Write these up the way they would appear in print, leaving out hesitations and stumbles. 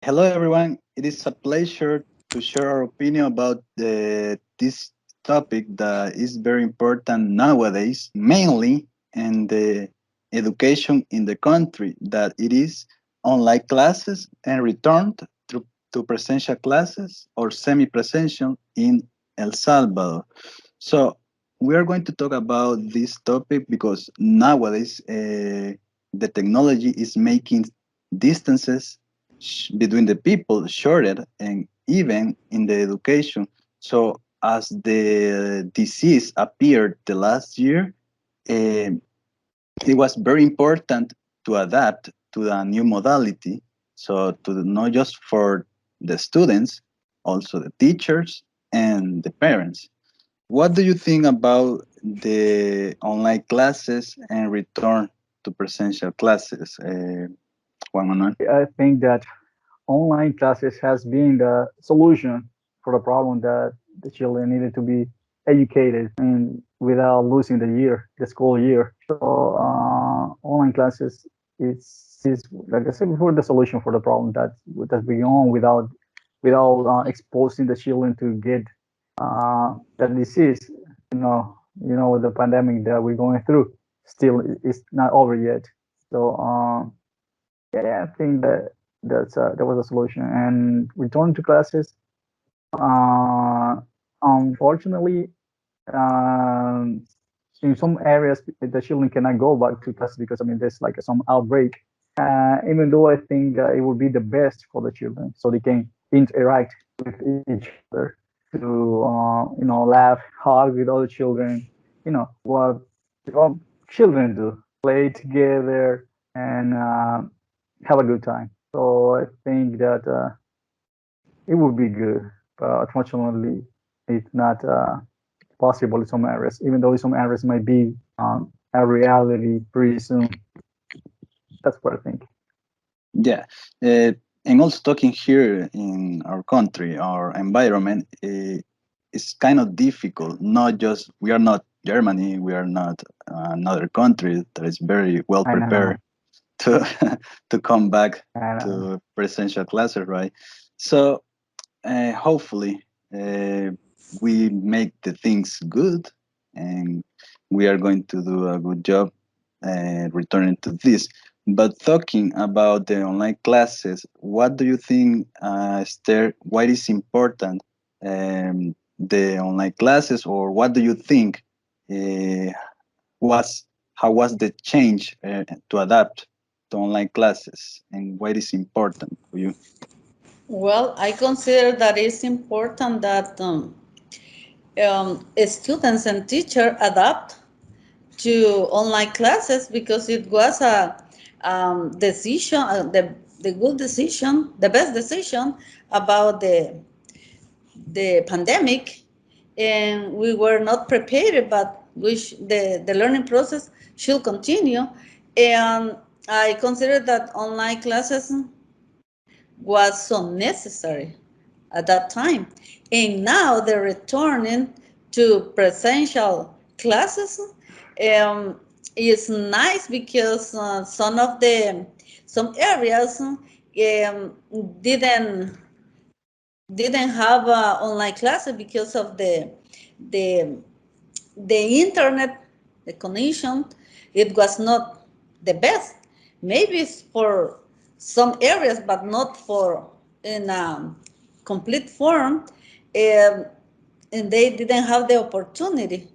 Hello, everyone. It is a pleasure to share our opinion about this topic that is very important nowadays, mainly in the education in the country, that it is online classes and returned to presential classes or semi-presential in El Salvador. So we are going to talk about this topic because nowadays the technology is making distances between the people shorter and even in the education. So as the disease appeared the last year, uh, it was very important to adapt to the new modality. So not just for the students, also the teachers and the parents. What do you think about the online classes and return to presential classes, Juan Manuel? I think that online classes has been the solution for the problem that the children needed to be educated and without losing the school year. So online classes is like I said before the solution for the problem that's going on without exposing the children to get that disease. You know the pandemic that we're going through still is not over yet. So yeah, I think that was a solution. And return to classes, uh, unfortunately, um, in some areas the children cannot go back to class because I mean there's like some outbreak. Even though I think it would be the best for the children, so they can interact with each other to laugh, hug with other children. What children do, play together and have a good time. So I think that it would be good, but unfortunately, it's not possible in some areas. Even though in some areas might be a reality pretty soon. That's what I think. Yeah, uh, and also talking here in our country, our environment, is kind of difficult. Not just we are not Germany, we are not another country that is very well I know, prepared to to come back I know. to presential classes, right? So hopefully we make the things good, and we are going to do a good job returning to this. But talking about the online classes, what do you think, Esther? Why is important the online classes, or what do you think uh, was how was the change to adapt to online classes, and why is important for you? Well, I consider that it's important that students and teachers adapt to online classes because it was a decision, the good decision, the best decision about the pandemic, and we were not prepared, but the learning process should continue. And I consider that online classes was so necessary at that time. And now they're returning to presential classes. It's nice because some areas didn't didn't have online classes because of the the internet, the connection. It was not the best. Maybe it's for some areas, but not for in a complete form. Um, and they didn't have the opportunity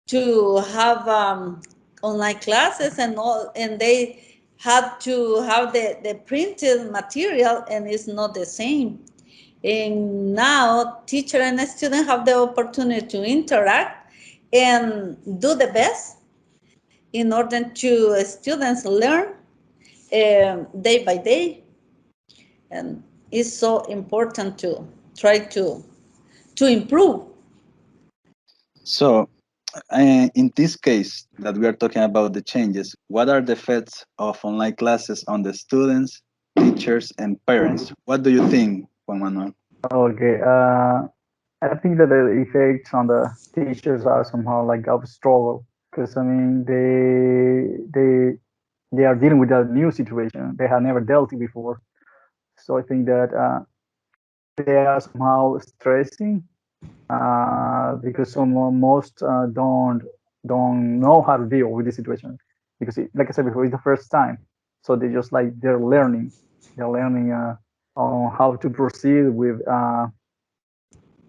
to have online classes and all, and they had to have the printed material, and it's not the same. And now teacher and student have the opportunity to interact and do the best in order to students learn day by day. And it's so important to try to improve. So, in this case that we are talking about the changes, what are the effects of online classes on the students, teachers, and parents? What do you think, Juan Manuel? Okay. I think that the effects on the teachers are somehow like of struggle because I mean they are dealing with a new situation they have never dealt with before. So I think that they are somehow stressing because some most don't know how to deal with this situation because like I said before, it's the first time, so they just like they're learning on how to proceed with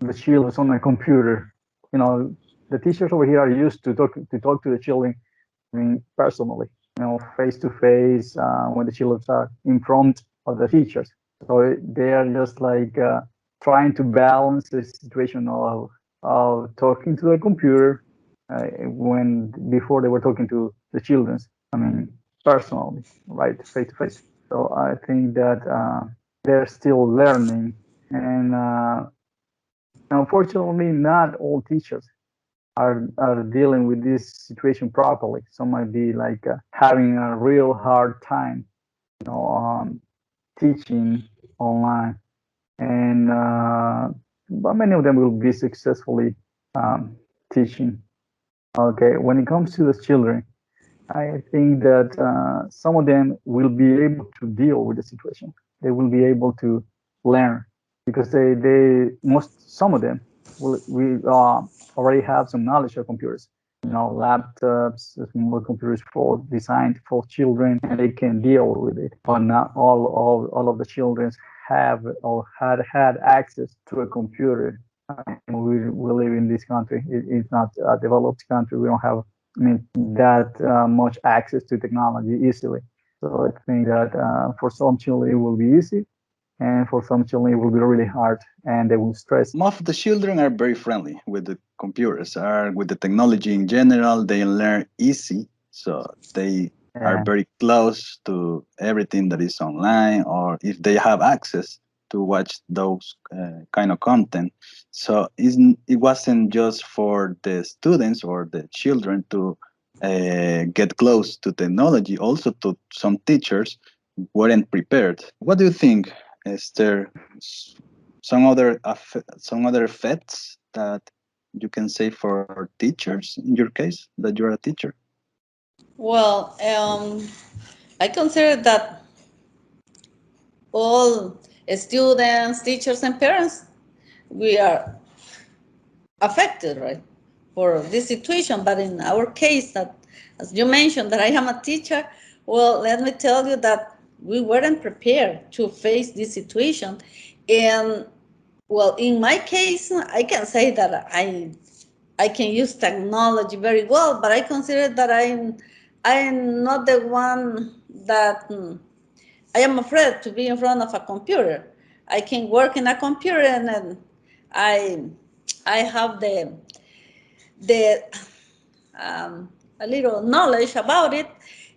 the children on a computer. You know, the teachers over here are used to talk to the children, I mean, personally, you know, face to face when the children are in front of the teachers. So they are just like trying to balance the situation of talking to the computer when before they were talking to the children. I mean, personally, right, face to face. So I think that they're still learning, and unfortunately, not all teachers are dealing with this situation properly. Some might be like having a real hard time, you know, teaching online, and but many of them will be successfully um, teaching. Okay, when it comes to the children, I think that some of them will be able to deal with the situation. They will be able to learn because they most some of them will we already have some knowledge of computers. You know, laptops, small computers for designed for children, and they can deal with it. But not all of the children have or had access to a computer. We live in this country. It's not a developed country. We don't have that much access to technology easily. So I think that for some children it will be easy, and for some children it will be really hard, and they will stress. Most of the children are very friendly with the computers, are with the technology in general. They learn easy, so they are Yeah, very close to everything that is online, or if they have access to watch those kind of content. So it wasn't just for the students or the children to get close to technology. Also, to some teachers weren't prepared. What do you think, Esther? Some other effects that you can say for teachers in your case that you're a teacher? Well, I consider that all students, teachers, and parents, we are affected, right, for this situation. But in our case, that as you mentioned, that I am a teacher, well, let me tell you that we weren't prepared to face this situation, and well, in my case, I can say that I can use technology very well, but I consider that I'm not the one that I am afraid to be in front of a computer. I can work in a computer, and then I I have the a little knowledge about it,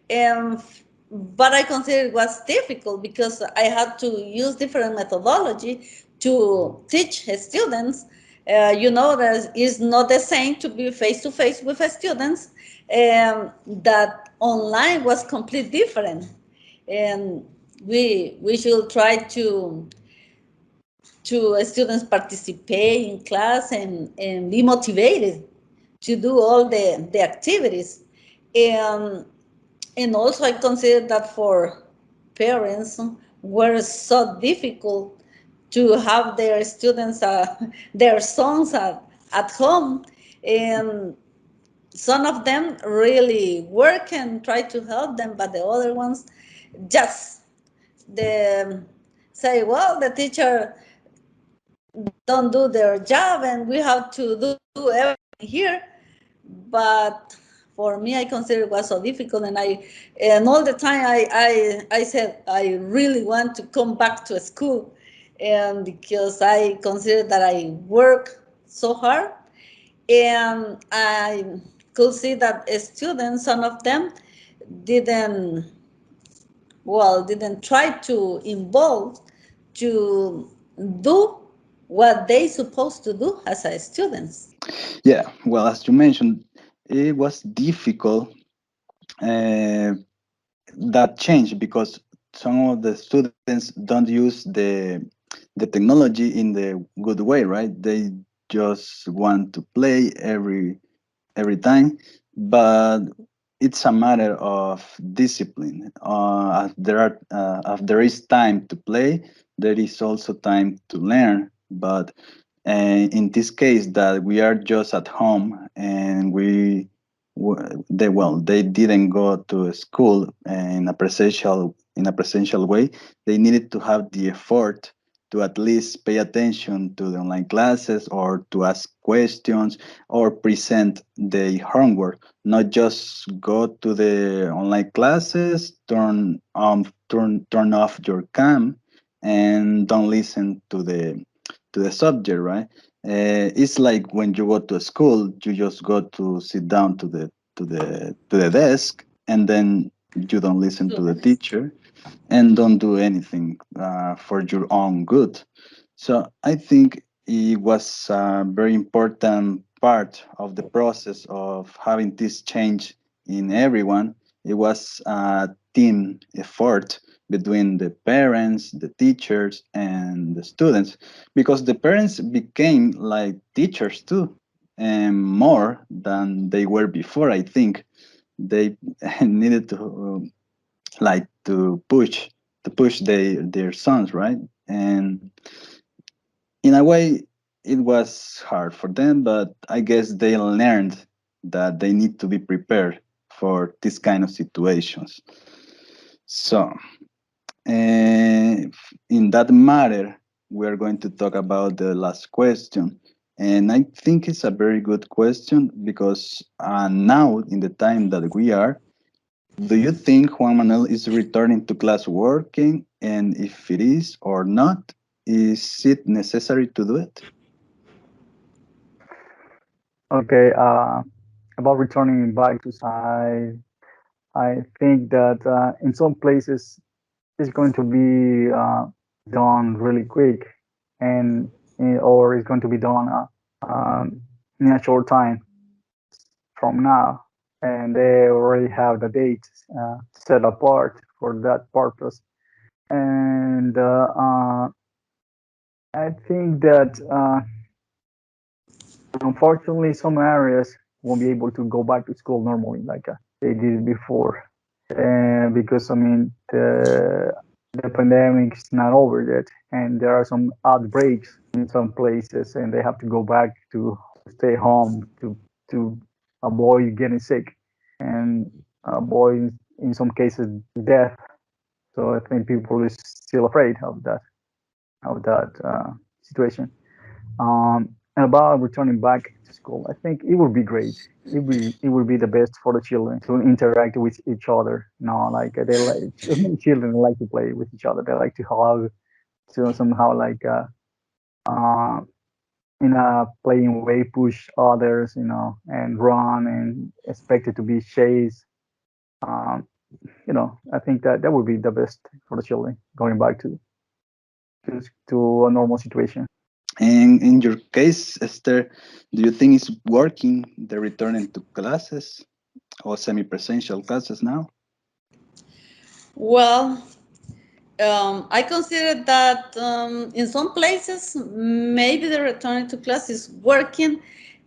and but I consider it was difficult because I had to use different methodology to teach students. That is not the same to be face to face with students, that online was completely different, and we should try to students participate in class and be motivated to do all the activities. And, and also I consider that for parents were so difficult to have their students, their sons at home. And some of them really work and try to help them, but the other ones just the say, well, the teacher don't do their job and we have to do everything here. But for me, I consider it was so difficult, and all the time I said I really want to come back to school, and because I consider that I work so hard, and I could see that students, some of them didn't didn't try to involve to do what they supposed to do as a students. Yeah, well, as you mentioned, it was difficult uh, that change because some of the students don't use the technology in the good way, right? They just want to play every time, but it's a matter of discipline. If there is time to play, there is also time to learn. But in this case, that we are just at home and they didn't go to school in a presential way. They needed to have the effort to at least pay attention to the online classes or to ask questions or present the homework, not just go to the online classes, turn off your cam and don't listen to the subject, right? It's like when you go to school, you just go to sit down to the desk, and then you don't listen to the Students. teacher and don't do anything for your own good. So I think it was a very important part of the process of having this change in everyone. It was a team effort between the parents, the teachers, and the students, because the parents became like teachers too, and more than they were before. I think they needed to push their sons, right? And in a way, it was hard for them, but I guess they learned that they need to be prepared for this kind of situations. So, in that matter, we are going to talk about the last question. And I think it's a very good question because now, in the time that we are, do you think Juan Manuel is returning to class working? And if it is or not, is it necessary to do it? Okay, about returning back to I think that in some places it's going to be done really quick, and or it's going to be done in a short time from now, and they already have the date set apart for that purpose. And I think that unfortunately some areas won't be able to go back to school normally like they did before, and because I mean the pandemic is not over yet, and there are some outbreaks in some places, and they have to go back to stay home to avoid getting sick and avoid in some cases death. So I think people is still afraid of that situation. And about returning back to school, I think it would be great. It would be the best for the children to interact with each other. You know, like they like children like to play with each other. They like to hug, to somehow like uh, in a playing way push others, you know, and run and expected to be chased. Um, I think that that would be the best for the children going back to a normal situation. And in your case, Esther, do you think it's working the returning to classes or semi-presential classes now? Well, I consider that in some places maybe the return to class is working.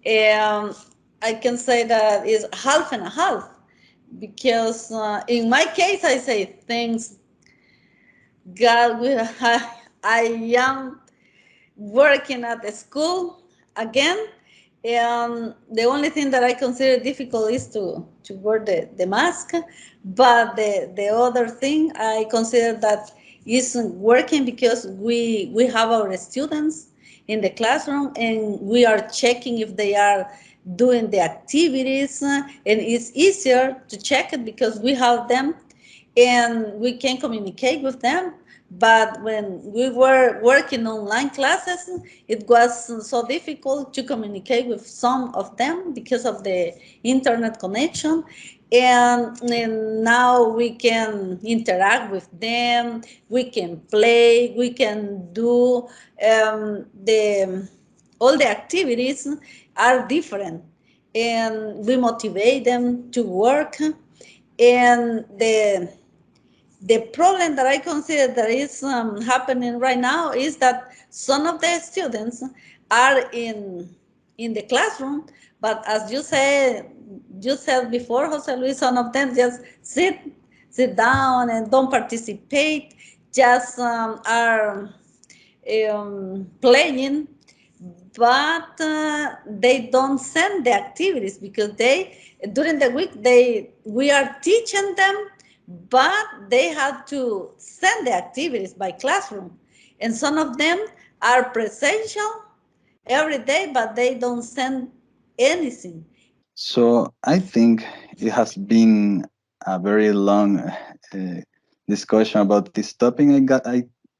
Um, I can say that is half and a half because in my case I say thanks God I am working at the school again. And the only thing that I consider difficult is to wear the mask. But the other thing I consider that isn't working because we have our students in the classroom and we are checking if they are doing the activities, and it's easier to check it because we have them and we can communicate with them. But when we were working online classes, it was so difficult to communicate with some of them because of the internet connection. And now we can interact with them, we can play, we can do the all the activities are different, and we motivate them to work. And the problem that I consider that is happening right now is that some of the students are in the classroom, but as you said before, Jose Luis, some of them just sit down and don't participate, just are. playing, but they don't send the activities because they during the week they we are teaching them, but they have to send the activities by classroom, and some of them are presential every day, but they don't send anything. So I think it has been a very long discussion about this topic.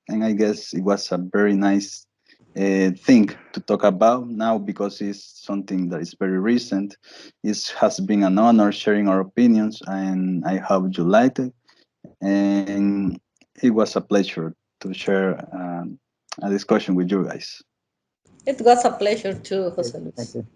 And I guess it was a very nice thing to talk about now because it's something that is very recent. It has been an honor sharing our opinions, and I hope you liked it. And it was a pleasure to share a discussion with you guys. It was a pleasure too, Okay, Jose thank Luis. you.